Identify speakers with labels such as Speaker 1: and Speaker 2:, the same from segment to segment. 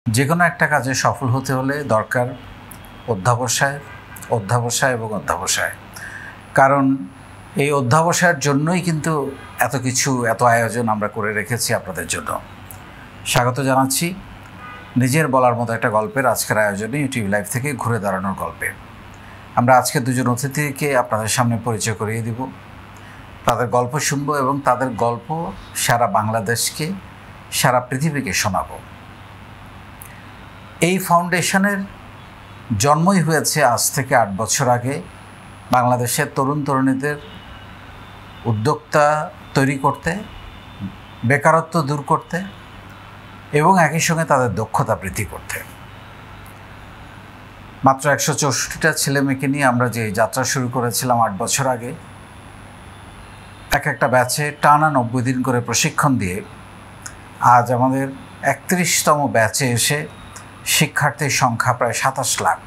Speaker 1: যে কোনো একটা কাজে সফল হতে হলে দরকার অধ্যবসায় অধ্যবসায় এবং অধ্যবসায়। কারণ এই অধ্যবসায়ের জন্যই কিন্তু এত কিছু এত আয়োজন আমরা করে রেখেছি আপনাদের জন্য। স্বাগত জানাচ্ছি নিজের বলার মতো একটা গল্পের আজকের আয়োজনে ইউটিউব লাইভ থেকে ঘুরে দাঁড়ানোর গল্পে। আমরা আজকে দুজন অতিথিকে আপনাদের সামনে পরিচয় করিয়ে দিব, তাদের গল্প শুনবো এবং তাদের গল্প সারা বাংলাদেশকে সারা পৃথিবীকে শোনাবো। এই ফাউন্ডেশনের জন্মই হয়েছে আজ থেকে 8 বছর আগে বাংলাদেশের তরুণ তরুণীদের উদ্যোক্তা তৈরি করতে, বেকারত্ব দূর করতে এবং একই সঙ্গে তাদের দক্ষতা বৃদ্ধি করতে। মাত্র 164টা ছেলে মেয়েকে নিয়ে আমরা যে যাত্রা শুরু করেছিলাম 8 বছর আগে, একটা ব্যাচে টানা 90 দিন করে প্রশিক্ষণ দিয়ে আজ আমাদের 31তম ব্যাচে এসে শিক্ষার্থীর সংখ্যা প্রায় 27 লাখ।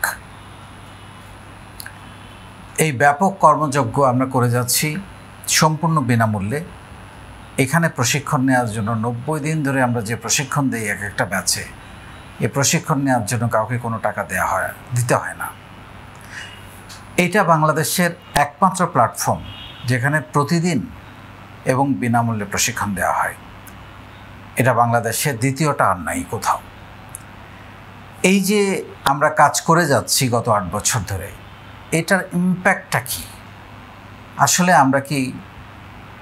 Speaker 1: এই ব্যাপক কর্মযজ্ঞ আমরা করে যাচ্ছি সম্পূর্ণ বিনামূল্যে। এখানে প্রশিক্ষণ নেওয়ার জন্য 90 দিন ধরে আমরা যে প্রশিক্ষণ দিই একটা ব্যাচে, এই প্রশিক্ষণ নেওয়ার জন্য কাউকে কোনো টাকা দিতে হয় না। এটা বাংলাদেশের একমাত্র প্ল্যাটফর্ম যেখানে প্রতিদিন এবং বিনামূল্যে প্রশিক্ষণ দেওয়া হয়। এটা বাংলাদেশের দ্বিতীয়টা আর নাই কোথাও। এই যে আমরা কাজ করে যাচ্ছি গত 8 বছর ধরে, এটার ইম্প্যাক্টটা কি? আসলে আমরা কি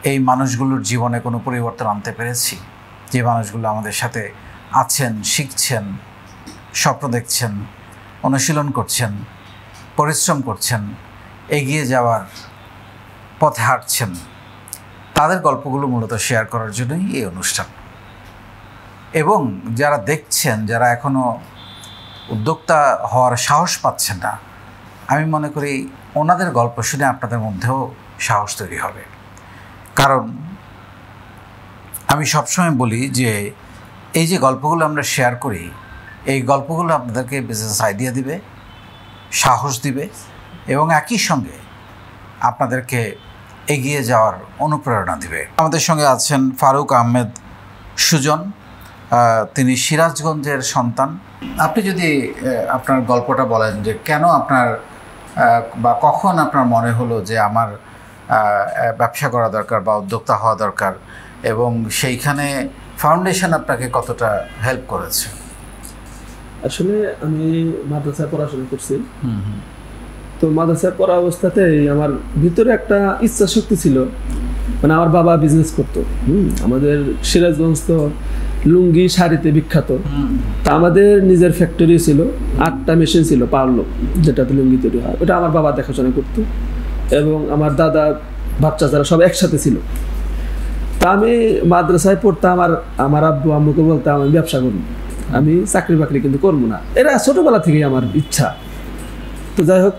Speaker 1: এই মানুষগুলোর জীবনে কোনো পরিবর্তন আনতে পেরেছি? যে মানুষগুলো আমাদের সাথে আছেন, শিখছেন, স্বপ্ন দেখছেন, অনুশীলন করছেন, পরিশ্রম করছেন, এগিয়ে যাওয়ার পথে হাঁটছেন, তাদের গল্পগুলো মূলত শেয়ার করার জন্যই এই অনুষ্ঠান। এবং যারা দেখছেন, যারা এখনও উদ্যোক্তা হওয়ার সাহস পাচ্ছেন না, আমি মনে করি ওনাদের গল্প শুনে আপনাদের মধ্যেও সাহস তৈরি হবে। কারণ আমি সবসময় বলি যে এই যে গল্পগুলো আমরা শেয়ার করি, এই গল্পগুলো আপনাদেরকে বিজনেস আইডিয়া দিবে, সাহস দিবে এবং একই সঙ্গে আপনাদেরকে এগিয়ে যাওয়ার অনুপ্রেরণা দিবে। আমাদের সঙ্গে আছেন ফারুক আহমেদ সুজন, তিনি সিরাজগঞ্জের সন্তান। আপনি যদি আপনার গল্পটা বলেন যে কেন আপনার বা কখন আপনার মনে হলো যে আমার ব্যবসা করা দরকার বা উদ্যোক্তা হওয়া দরকার, এবং সেইখানে ফাউন্ডেশন আপনাকে কতটা হেল্প করেছে?
Speaker 2: আসলে আমি মাদ্রাসায় পড়াশোনা করছি। তো মাদ্রাসায় পড়া অবস্থাতেই আমার ভিতরে একটা ইচ্ছা শক্তি ছিল, মানে আমার বাবা বিজনেস করতো। আমাদের সিরাজগঞ্জ তো লুঙ্গি শাড়িতে বিখ্যাত। তা আমাদের নিজের ফ্যাক্টরি ছিল, 8টা মেশিন ছিল পারলো, যেটাতে লুঙ্গি তৈরি হয়, ওটা আমার বাবা দেখাশোনা করতো। এবং আমার দাদা বাচ্চা যারা সব একসাথে ছিল। তা আমি মাদ্রাসায় পড়তাম, আর আমার আব্বু আম্মুকে বলতাম আমি ব্যবসা করবো, আমি চাকরি বাকরি কিন্তু করবো না। এরা ছোটোবেলা থেকেই আমার ইচ্ছা। তো যাই হোক,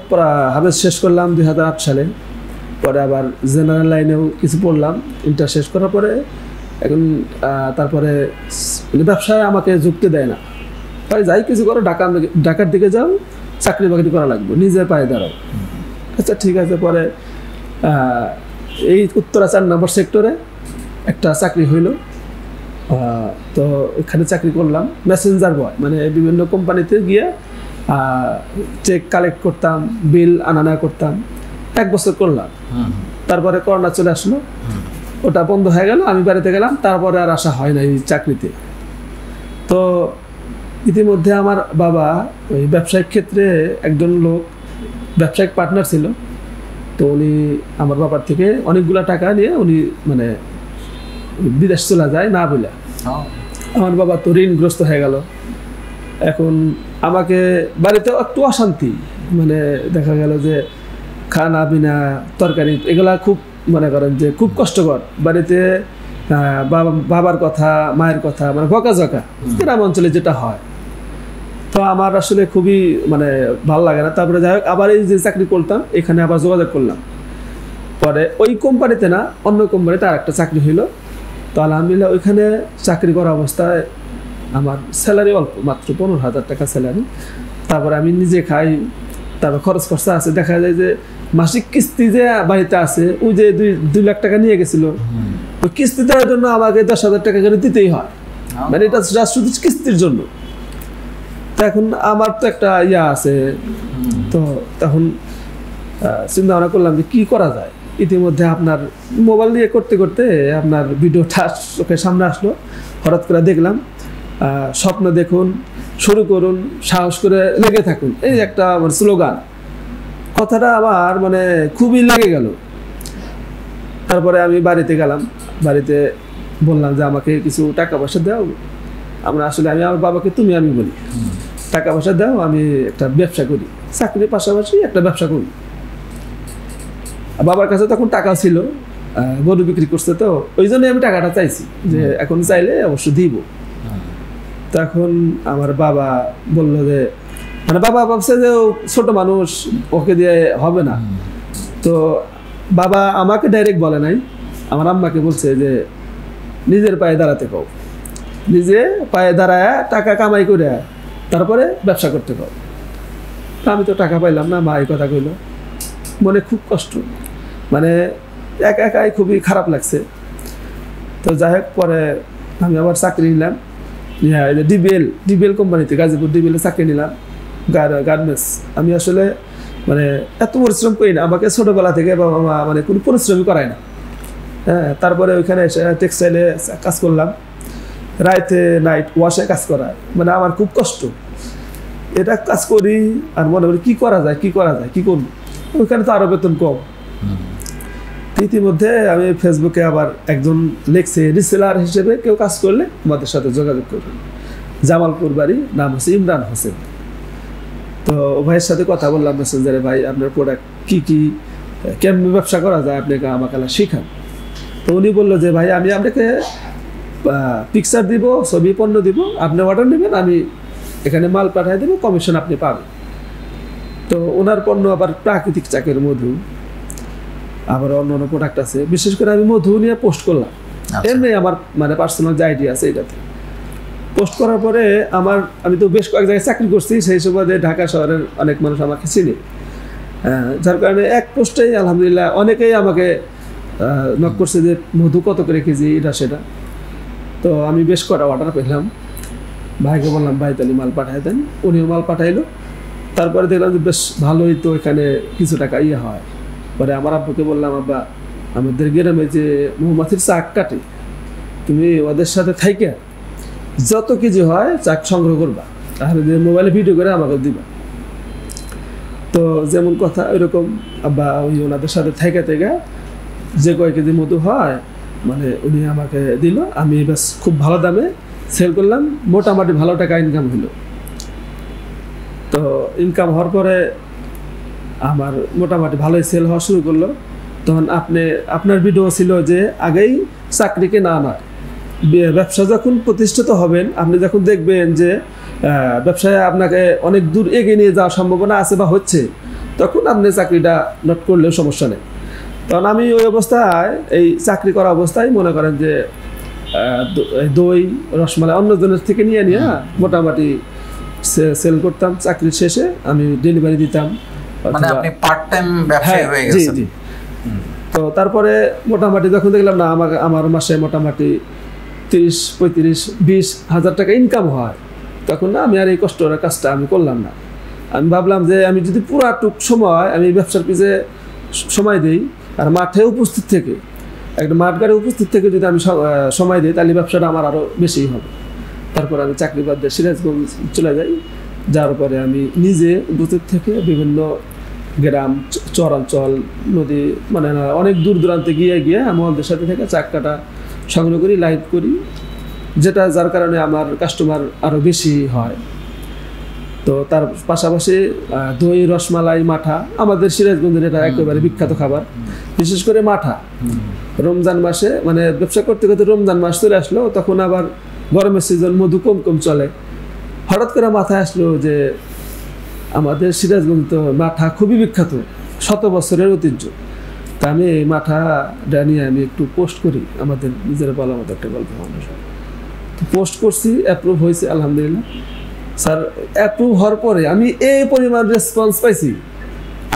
Speaker 2: হাফেজ শেষ করলাম 2008 সালে। পরে আবার জেনারেল লাইনেও কিছু পড়লাম, ইন্টার শেষ করার পরে এখন তারপরে ব্যবসায় আমাকে যুক্তি দেয় না। তাই যাই কিছু করো, ঢাকার দিকে যাও, চাকরি বাকরি করা লাগবে, নিজের পায়ে দাঁড়াও। আচ্ছা ঠিক আছে। পরে এই উত্তরা 4 নম্বর সেক্টরে একটা চাকরি হইল। তো এখানে চাকরি করলাম মেসেঞ্জার বয়, মানে বিভিন্ন কোম্পানিতে গিয়ে চেক কালেক্ট করতাম, বিল আনা করতাম। 1 বছর করলাম। তারপরে করোনা চলে আসলো, ওটা বন্ধ হয়ে গেল, আমি বাড়িতে গেলাম। তারপরে আর আসা হয় না এই চাকরিতে। তো ইতিমধ্যে আমার বাবা ওই ব্যবসায়িক ক্ষেত্রে একজন লোক ব্যবসায়িক পার্টনার ছিল। তো উনি আমার বাবার থেকে অনেকগুলো টাকা নিয়ে উনি মানে বিদেশ চলে যায় না বলে। আমার বাবা তো ঋণগ্রস্ত হয়ে গেল। এখন আমাকে বাড়িতে একটু অশান্তি, মানে দেখা গেল যে খানা পিনা তরকারি এগুলা খুব মনে করেন যে খুব কষ্টকর। বাড়িতে বাবার কথা মায়ের কথা মানে বকাঝকা, গ্রাম অঞ্চলে যেটা হয়। তো আমার আসলে খুবই মানে ভালো লাগে না। তারপরে যাই হোক, আবার এই যে চাকরি করতাম এখানে আবার যোগাযোগ করলাম। পরে ওই কোম্পানিতে না, অন্য কোম্পানিতে আর একটা চাকরি হইলো। তো আলহামদুলিল্লাহ ওইখানে চাকরি করা অবস্থায় আমার স্যালারি অল্প, মাত্র 15,000 টাকা স্যালারি। তারপরে আমি নিজে খাই, তারপর খরচ খরচা আছে। দেখা যায় যে মাসিক কিস্তি যে বাড়িতে আছে, ওই যে 2 লাখ টাকা নিয়ে গেছিল, ওই কিস্তি দেওয়ার জন্য আমাকে 10,000 টাকা করে দিতেই হয়। মানে এটা শুধু কিস্তির জন্য। তো এখন আমার তো একটা ইয়া আছে, তো তখন চিন্তা ভাবনা করলাম যে কী করা যায়। ইতিমধ্যে আপনার মোবাইল দিয়ে করতে করতে আপনার ভিডিওটা চোখের সামনে আসলো, হঠাৎ করে দেখলাম স্বপ্ন দেখুন, শুরু করুন, সাহস করে লেগে থাকুন, এই একটা মানে স্লোগান, কথাটা আমার মানে খুবই লেগে গেল। তারপরে আমি বাড়িতে গেলাম, বাড়িতে বললাম যে আমাকে কিছু টাকা পয়সা দাও। আমরা আসলে আমি আমার বাবাকে তুমি আমি বলি, টাকা পয়সা দাও, আমি একটা ব্যবসা করি, চাকরির পাশাপাশি একটা ব্যবসা করি। বাবার কাছে তখন টাকা ছিল, গরু বিক্রি করছে, তো ওই জন্যই আমি টাকাটা চাইছি যে এখন চাইলে অবশ্য দিব। তখন আমার বাবা বলল যে মানে বাবা ভাবছে যে ছোট মানুষ, ওকে দিয়ে হবে না। তো বাবা আমাকে ডাইরেক্ট বলে নাই, আমার আম্মাকে বলছে যে নিজের পায়ে দাঁড়াতে কও, নিজে পায়ে দাঁড়ায় টাকা কামাই করে তারপরে ব্যবসা করতে কও। আমি তো টাকা পাইলাম না, মা এই কথা কইল, মনে খুব কষ্ট, মানে একা একাই খুবই খারাপ লাগছে। তো যাই হোক, পরে আমি আবার চাকরি নিলাম, ডিবিএল কোম্পানিতে, গাজীপুর ডিবিএল চাকরি নিলাম, গার্মেন্টস। আমি আসলে মানে এত পরিশ্রম করি না, আমাকে ছোটোবেলা থেকে বাবা মা মানে কোনো পরিশ্রমই করায় না। হ্যাঁ, তারপরে ওইখানে এসে টেক্সটাইলে কাজ করলাম, রাইতে নাইট ওয়াশে কাজ করায়, মানে আমার খুব কষ্ট। এটা কাজ করি আর মনে করি কী করা যায়, কী করবো, ওইখানে তো আরও বেতন কম। ইতিমধ্যে আমি ফেসবুকে আবার একজন লিখছে রিসেলার হিসেবে কেউ কাজ করলে আমাদের সাথে যোগাযোগ করবেন, জামালপুর বাড়ি, নাম হচ্ছে ইমরান হোসেন। তো ভাইয়ের সাথে কথা বললাম মেসেঞ্জারে, ভাই আপনার প্রোডাক্ট কী কেমন ব্যবসা করা যায়, আপনাকে আমাকে শিখান। তো উনি বললো যে ভাই আমি আপনাকে পিকচার দিব, ছবি, পণ্য দিব, আপনি অর্ডার নেবেন, আমি এখানে মাল পাঠিয়ে দেবো, কমিশন আপনি পাবেন। তো ওনার পণ্য আবার প্রাকৃতিক চাকের মধু, আবার অন্য প্রোডাক্ট আছে, বিশেষ করে আমি মধু নিয়ে পোস্ট করলাম। এমনি আমার মানে পার্সোনাল যে আইডিয়া আছে এটাতে পোস্ট করার পরে আমি তো বেশ কয়েক জায়গায় চাকরি করছি, সেই সুবাদে ঢাকা শহরের অনেক মানুষ আমাকে চিনে, যার কারণে এক পোস্টেই আলহামদুলিল্লাহ অনেকেই আমাকে নক করছে যে মধু কত করে কেজি, এটা সেটা। তো আমি বেশ কটা অর্ডার পেলাম, ভাইকে বললাম ভাই তাহলে মাল পাঠাই দেন, উনিও মাল পাঠাইলো। তারপরে দেখলাম যে বেশ ভালোই তো এখানে কিছু টাকা হয়। পরে আমার আব্বুকে বললাম, আব্বা আমাদের গ্রামে যে মৌমাছির চাক কাটে, তুমি ওদের সাথে থাইকে যত কেজি হয় চাক সংগ্রহ করবা, তাহলে মোবাইলে ভিডিও করে আমাকে দিবা। তো যেমন কথা ওইরকম আব্বা ওই ওনাদের সাথে থেকে যে কয় কেজি মধু হয় মানে উনি আমাকে দিল, আমি বেশ খুব ভালো দামে সেল করলাম, মোটামুটি ভালো টাকা ইনকাম হলো। তো ইনকাম হওয়ার পরে আমার মোটামুটি ভালোই সেল হওয়া শুরু করলো। তখন আপনার ভিডিও ছিল যে আগেই চাকরিকে না নয়, ব্যবসা যখন প্রতিষ্ঠিত হবেন, আপনি যখন দেখবেন যে ব্যবসায় আপনাকে অনেক দূর এগিয়ে নিয়ে যাওয়ার সম্ভাবনা আছে বা হচ্ছে, তখন আপনি চাকরিটা নট করলেও সমস্যা নেই। তখন আমি ওই অবস্থায়, এই চাকরি করা অবস্থায় মনে করেন যে দই, রসমালাই অন্যজনের থেকে নিয়ে মোটামুটি সেল করতাম। চাকরির শেষে আমি ডেলিভারি দিতাম।
Speaker 1: মানে আপনি পার্ট টাইম ব্যবসায়ী হয়ে গেছেন।
Speaker 2: জি। তো তারপরে মোটামুটি যখন দেখলাম না আমার মাসে মোটামুটি 30-35-20 হাজার টাকা ইনকাম হয়, তখন না আমি আর এই কষ্টের কাজটা আমি করলাম না। আমি ভাবলাম যে আমি যদি পুরাটুক সময় আমি ব্যবসার পিছে সময় দিই আর মাঠে উপস্থিত থেকে, একটা মাঠঘাটে উপস্থিত থেকে যদি আমি সময় দিই, তাহলে ব্যবসাটা আমার আরও বেশি হবে। তারপর আমি চাকরি বাদ দিয়ে সিরাজগঞ্জ চলে যাই। যার পরে আমি নিজে উপস্থিত থেকে বিভিন্ন গ্রাম, চরাঞ্চল, নদী, মানে অনেক দূর দূরান্তে গিয়ে আমাদের সাথে থেকে চাকরিটা সংগ্রহ করি, লাইভ করি, যার কারণে আমার কাস্টমার আরও বেশি হয়। তো তার পাশাপাশি দই, রসমালাই, মাঠা, আমাদের সিরাজগঞ্জের এটা একেবারে বিখ্যাত খাবার, বিশেষ করে মাঠা। রমজান মাসে মানে ব্যবসা করতে করতে রমজান মাস চলে আসলো, তখন আবার গরমের সিজন, মধু কম চলে। হঠাৎ করে মাথায় আসলো যে আমাদের সিরাজগঞ্জ তো মাঠা খুবই বিখ্যাত, 100 বছরের ঐতিহ্য। তা আমি এই মাঠাটা নিয়ে আমি একটু পোস্ট করি, আমাদের নিজের বলা মতো একটা গল্প ফাউন্ডেশন। তো পোস্ট করছি, অ্যাপ্রুভ হয়েছে আলহামদুলিল্লাহ। স্যার অ্যাপ্রুভ হওয়ার পরে আমি এই পরিমাণ রেসপন্স পাইছি,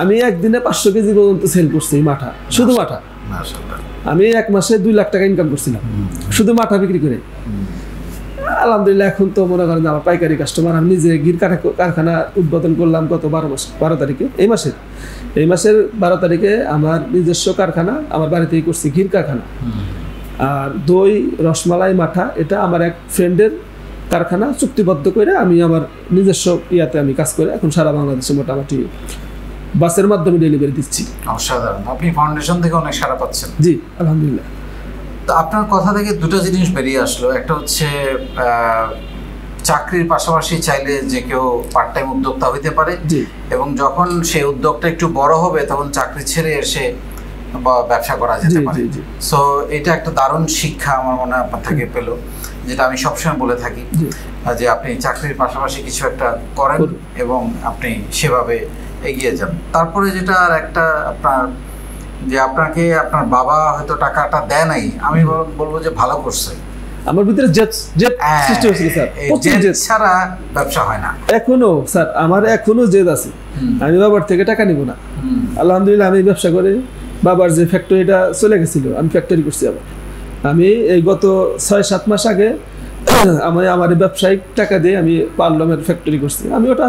Speaker 2: আমি একদিনে 500 কেজি পর্যন্ত সেল করছি মাঠা, শুধু মাঠা। আমি 1 মাসে 2 লাখ টাকা ইনকাম করছিলাম শুধু মাঠা বিক্রি করে। আলহামদুলিল্লাহ এখন তো মনে করেন আমার পাইকারি কাস্টমার। আমি নিজে গির কারখানা উদ্বোধন করলাম গত 12 তারিখে, এই মাসের 12 তারিখে আমার নিজস্ব কারখানা আমার বাড়িতেই করছি, ঘির কারখানা। আর দই, রসমালাই, মাঠা এটা আমার এক ফ্রেন্ডের কারখানা, চুক্তিবদ্ধ করে আমি আমার নিজস্ব ইয়াতে আমি কাজ করে এখন সারা বাংলাদেশে মোটামুটি বাসের মাধ্যমে ডেলিভারি দিচ্ছি।
Speaker 1: অসাধারণ, আপনি ফাউন্ডেশন থেকে অনেক সাড়া পাচ্ছেন।
Speaker 2: জি আলহামদুলিল্লাহ।
Speaker 1: তো আপনার কথা থেকে দুটো জিনিস বেরিয়ে আসলো, একটা হচ্ছে চাকরির পাশাপাশি চাইলে যে কেউ পার্ট টাইম উদ্যোক্তা হইতে পারে, এবং যখন সেই উদ্যোগটা একটু বড় হবে তখন চাকরি ছেড়ে এসে ব্যবসা করা যেতে পারে। সো এটা একটা দারুণ শিক্ষা আমার মনে হয় আপনার থেকে পেলো, যেটা আমি সবসময় বলে থাকি যে আপনি চাকরির পাশাপাশি কিছু একটা করেন এবং আপনি সেভাবে এগিয়ে যান। তারপরে যেটা আর একটা আপনার, যে আপনাকে আপনার বাবা হয়তো টাকাটা দেয় নাই, আমি বলবো যে ভালো করছে।
Speaker 2: আমার ভিতরে জেদ সৃষ্টি হয়েছিল স্যার,
Speaker 1: জেদ ছাড়া ব্যবসা হয় না।
Speaker 2: এখনো স্যার আমার এখনো জেদ আছে, আমি বাবার থেকে টাকা নিব না। আলহামদুলিল্লাহ আমি ব্যবসা করে বাবার যে ফ্যাক্টরিটা চলে গেছিল, আমি ফ্যাক্টরি করছি আবার। আমি এই গত 6-7 মাস আগে আমার ব্যবসায়িক টাকা দিয়ে আমি পার্লামের ফ্যাক্টরি করছি। আমি ওটা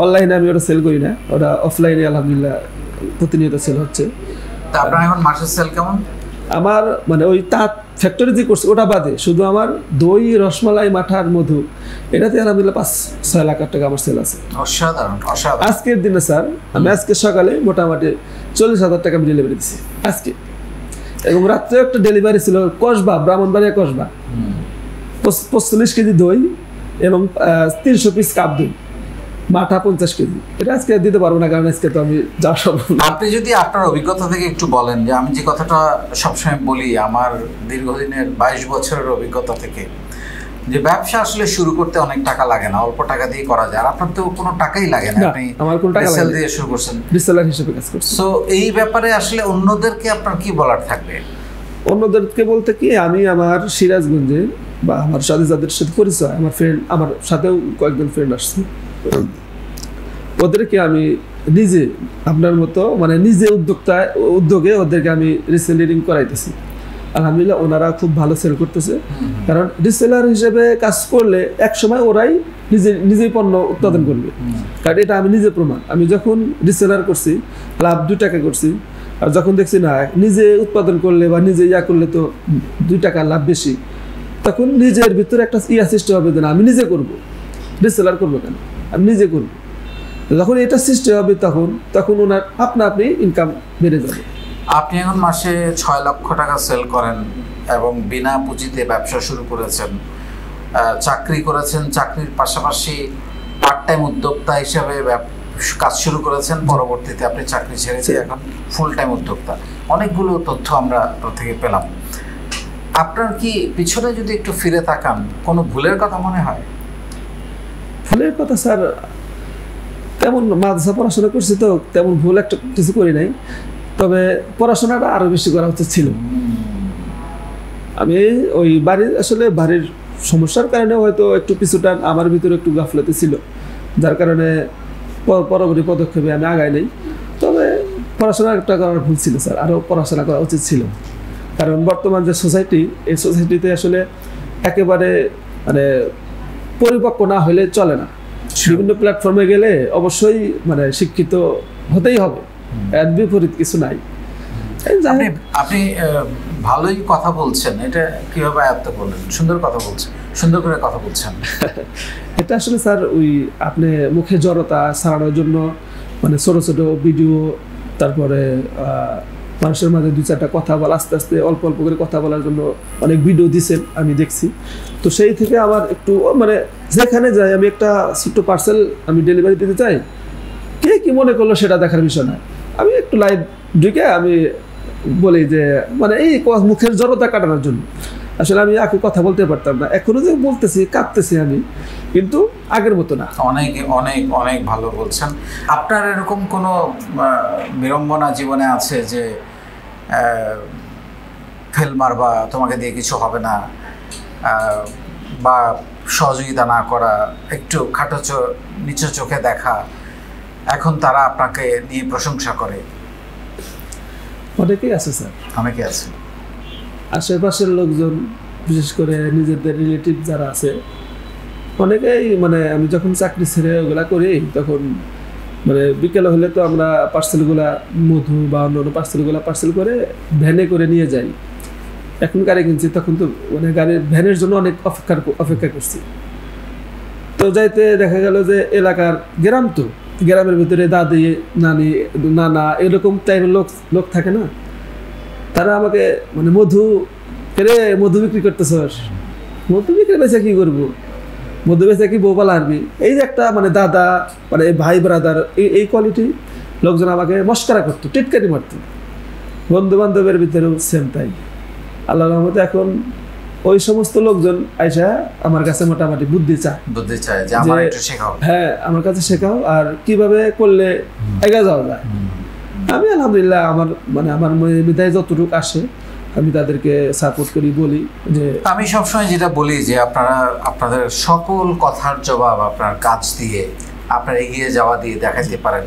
Speaker 2: অনলাইনে আমি ওটা সেল করি না, ওটা অফলাইনে আলহামদুলিল্লাহ প্রতিনিয়ত সেল হচ্ছে।
Speaker 1: আপনার এখন মাসের সেল কেমন?
Speaker 2: আমার মানে ওই তাঁত ফ্যাক্টরি যে করছে ওটা বাদে শুধু আমার দই, রসমালাই, মাঠার, মধু এটাতে আলহামদুলিল্লাহ 5-6 লাখ টাকা আমার সেল আছে।
Speaker 1: অসাধারণ, অসাধারণ।
Speaker 2: আজকের দিনে স্যার আমি আজকে সকালে মোটামুটি 40,000 টাকা আমি ডেলিভারি দিচ্ছি আজকে, এবং রাত্রে একটা ডেলিভারি ছিল কসবা, ব্রাহ্মণবাড়িয়া কসবা, 45 কেজি দই এবং 300 পিস কাপ দই, মাঠা 50 কেজি। এটা আজকে দিতে পারবো না, কারণ আজকে তো আমি যাওয়া সম্ভব না।
Speaker 1: আপনি যদি আপনার অভিজ্ঞতা থেকে একটু বলেন, যে আমি যে কথাটা সবসময় বলি আমার দীর্ঘদিনের 22 বছরের অভিজ্ঞতা থেকে, যে ব্যবসা আসলে শুরু করতে অনেক টাকা লাগে না, অল্প টাকা দিয়ে করা যায়। আর আপনার তো কোনো টাকাই লাগে না, আপনি
Speaker 2: আমার কোনো টাকা
Speaker 1: সেল দিয়ে শুরু করছেন,
Speaker 2: রিসেলার হিসেবে কাজ করছি।
Speaker 1: সো এই ব্যাপারে আসলে অন্যদেরকে আপনার কি বলার থাকবে?
Speaker 2: অন্যদেরকে বলতে কি, আমি আমার সিরাজগঞ্জে বা আমার সাথে যাদের সাথে পরিচয়, আমার ফ্রেন্ড, আমার সাথেও কয়েকজন ফ্রেন্ড আসছে, ওদেরকে আমি নিজে আপনার মতো মানে নিজে উদ্যোগে ওদেরকে আমি রিসেলিং করাইতেছি। আলহামদুলিল্লাহ ওনারা খুব ভালো সেল করতেছে, কারণ রিসেলার হিসেবে কাজ করলে এক সময় ওরাই নিজেই পণ্য উৎপাদন করবে, কারণ এটা আমি নিজে প্রমাণ। আমি যখন রিসেলার করছি লাভ 2 টাকা করছি, আর যখন দেখছি না নিজে উৎপাদন করলে বা নিজে করলে তো 2 টাকা লাভ বেশি, তখন নিজের ভিতরে একটা সৃষ্টি হবে যে না আমি নিজে করবো, রিসেলার করবো কেন, আমি নিজে করবো। যখন এটা সৃষ্টি হবে তখন ওনার আপনি ইনকাম বেড়ে যাবে।
Speaker 1: আপনি এখন মাসে 6 লক্ষ টাকা সেল করেন এবং বিনা পুঁজিতে ব্যবসা শুরু করেছেন, চাকরি করেছেন, চাকরির পাশাপাশি পার্ট টাইম উদ্যোক্তা হিসেবে কাজ শুরু করেছেন, পরবর্তীতে আপনি চাকরি ছেড়েছেন, এখন ফুল টাইম উদ্যোক্তা। অনেকগুলো তথ্য আমরা থেকে পেলাম। আপনার কি পিছনে যদি একটু ফিরে তাকান কোনো ভুলের কথা মনে হয়?
Speaker 2: ভুলের কথা স্যার, তেমন মাদ্রাসা পড়াশোনা করছি তো তেমন ভুল একটা কিছু করি নাই, তবে পড়াশোনাটা আরো বেশি করা উচিত ছিল। আমি ওই বাড়ির সমস্যার কারণে হয়তো একটু পিছুটান আমার ভিতরে একটু গাফলতি ছিল, যার কারণে পরবর্তী পদক্ষেপে আমি আগাই নাই। তবে পড়াশোনা একটা করার ভুল ছিল স্যার, আরও পড়াশোনা করা উচিত ছিল, কারণ বর্তমান যে সোসাইটি, এই সোসাইটিতে আসলে একেবারে মানে পরিপক্ক না হলে চলে না। বিভিন্ন প্ল্যাটফর্মে গেলে অবশ্যই মানে শিক্ষিত হতেই হবে, এর বিপরীত কিছু নাই।
Speaker 1: আপনি ভালোই কথা বলছেন, এটা কিভাবে আয়ত্ত করলেন? সুন্দর কথা বলছেন, সুন্দর করে কথা বলছেন।
Speaker 2: এটা আসলে স্যার ওই আপনি মুখে জড়তা ছাড়ানোর জন্য মানে ছোট ছোট ভিডিও, তারপরে মানুষের মাঝে 2-4টা কথা বলা, আস্তে আস্তে অল্প অল্প করে কথা বলার জন্য অনেক ভিডিও দিচ্ছেন, আমি দেখছি। তো সেই থেকে আমার একটু মানে যেখানে যাই আমি একটা ছোট্ট পার্সেল আমি ডেলিভারি দিতে চাই, কে কি মনে করলো সেটা দেখার বিষয় না, আমি একটু লাইভ ঢুকে আমি বলি যে মানে এই মুখের জড়তা কাটানোর জন্য। আসলে আমি আগে কথা বলতে পারতাম না, এখনো যে বলতেছি কাঁদতেছি আমি, কিন্তু আগের মতো না।
Speaker 1: অনেক অনেক অনেক ভালো বলছেন। আপনার এরকম কোনো বিড়ম্বনা জীবনে আছে যে ফেল মারবা, তোমাকে দিয়ে কিছু হবে না, বা সহযোগিতা না করা, একটু নিচু চোখে দেখা, এখন তারা আপনাকে নিয়ে প্রশংসা করে?
Speaker 2: অনেকেই আছে স্যার,
Speaker 1: অনেকে আছে।
Speaker 2: আশেপাশের লোকজন বিশেষ করে নিজেদের রিলেটিভ যারা আছে অনেকেই মানে আমি যখন চাকরি ছেড়ে ওগুলা করি তখন মানে বিকেলে হলে তো আমরা পার্সেলগুলা মধু বা অন্য পার্সেলগুলা পার্সেল করে ভ্যানে করে নিয়ে যাই। এখন গাড়ি কিনছি তখন তো মানে গাড়ির ভ্যানের জন্য অনেক অপেক্ষা করছি। তো যাইতে দেখা গেল যে এলাকার গ্রাম, তো গ্রামের ভিতরে দাদি নানি নানা এরকম টাইপের লোক থাকে না, তারা আমাকে মানে মধু বিক্রি করতেছ, মধু বিক্রি বেচে কি করবো, মধু বেচে কি বউ পালা আনবি, এই যে একটা মানে দাদা মানে ভাই ব্রাদার এই কোয়ালিটি লোকজন আমাকে মস্করা করতো, টিটকারি মারতো। বন্ধু বান্ধবের ভিতরেও সেম তাই। আল্লাহর রহমতে এখন ওই সমস্ত লোকজন আইসা আমার কাছে মোটামুটি বুদ্ধি চায়
Speaker 1: যে আমার একটু শেখাও,
Speaker 2: হ্যাঁ আমার কাছে শেখাও আর কিভাবে করলে এগিয়ে যাওয়া যায়। আমি আলহামদুলিল্লাহ আমার মেধায় যতটুকু আসে আমি তাদেরকে সাপোর্ট করি, বলি যে
Speaker 1: আমি সবসময় যেটা বলি যে আপনাদের সকল কথার জবাব আপনার কাজ দিয়ে, আপনার এগিয়ে যাওয়া দিয়ে দেখাতে পারেন,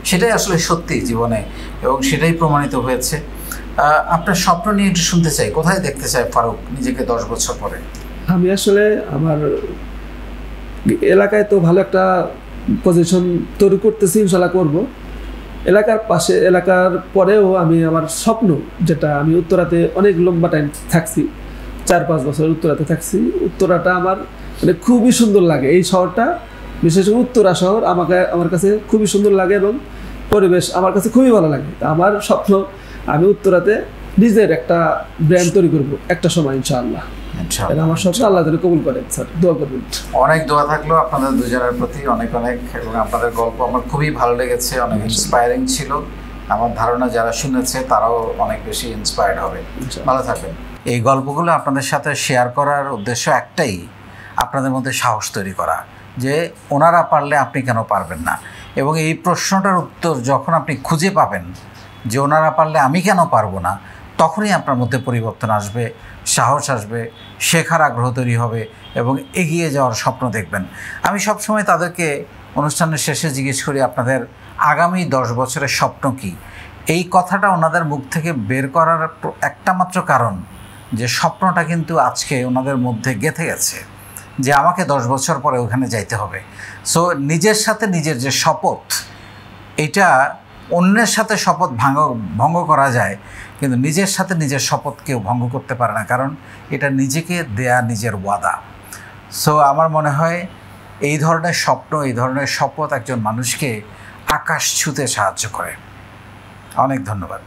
Speaker 1: সেটাই আসলে সত্যি জীবনে, এবং সেটাই প্রমাণিত হয়েছে। আপনার স্বপ্ন নিয়ে একটু শুনতে চাই, কোথায় দেখতে চাই ফারুক নিজেকে 10 বছর পরে?
Speaker 2: আমি আসলে আমার এলাকায় তো ভালো একটা পজিশন তৈরি করতেছি, ইনশাল্লাহ করবো। এলাকার পরেও আমি আমার স্বপ্ন, যেটা আমি উত্তরাতে অনেক লম্বা টাইম থাকছি, 4-5 বছর উত্তরাতে থাকছি। উত্তরাটা আমার মানে খুবই সুন্দর লাগে, এই শহরটা বিশেষ করে উত্তরা শহর আমার কাছে খুবই সুন্দর লাগে এবং পরিবেশ আমার কাছে খুবই ভালো লাগে। আমার স্বপ্ন আমি উত্তরাতে নিজের একটা ব্র্যান্ড তৈরি করবো একটা সময় ইনশাআল্লাহ। আমার স্বপ্ন আল্লাহ তাআলা কবুল করেন, স্যার দোয়া করবেন।
Speaker 1: অনেক দোয়া থাকলো আপনাদের দুজনের প্রতি, অনেক এবং আপনাদের গল্প আমার খুবই ভালো লেগেছে, অনেক ইন্সপায়ারিং ছিল। আমার ধারণা যারা শুনেছে তারাও অনেক বেশি ইন্সপায়ার্ড হবে। ভালো থাকবেন। এই গল্পগুলো আপনাদের সাথে শেয়ার করার উদ্দেশ্য একটাই, আপনাদের মধ্যে সাহস তৈরি করা, যে ওনারা পারলে আপনি কেন পারবেন না। এবং এই প্রশ্নটার উত্তর যখন আপনি খুঁজে পাবেন যে ওনারা পারলে আমি কেন পারবো না, তখনই আপনার মধ্যে পরিবর্তন আসবে, সাহস আসবে, শেখার আগ্রহ তৈরি হবে এবং এগিয়ে যাওয়ার স্বপ্ন দেখবেন। আমি সবসময় তাদেরকে অনুষ্ঠানের শেষে জিজ্ঞেস করি আপনাদের আগামী 10 বছরের স্বপ্ন কী। এই কথাটা ওনাদের মুখ থেকে বের করার একটা মাত্র কারণ, যে স্বপ্নটা কিন্তু আজকে ওনাদের মধ্যে গেঁথে গেছে যে আমাকে 10 বছর পরে ওখানে যাইতে হবে। সো নিজের সাথে নিজের যে শপথ, এটা অন্যের সাথে শপথ ভঙ্গ করা যায়, কিন্তু নিজের সাথে নিজের শপথ কেউ ভঙ্গ করতে পারে না, কারণ এটা নিজেকে দেয়া নিজের ওয়াদা। সো আমার মনে হয় এই ধরনের স্বপ্ন, এই ধরনের শপথ একজন মানুষকে আকাশ ছুঁতে সাহায্য করে। অনেক ধন্যবাদ।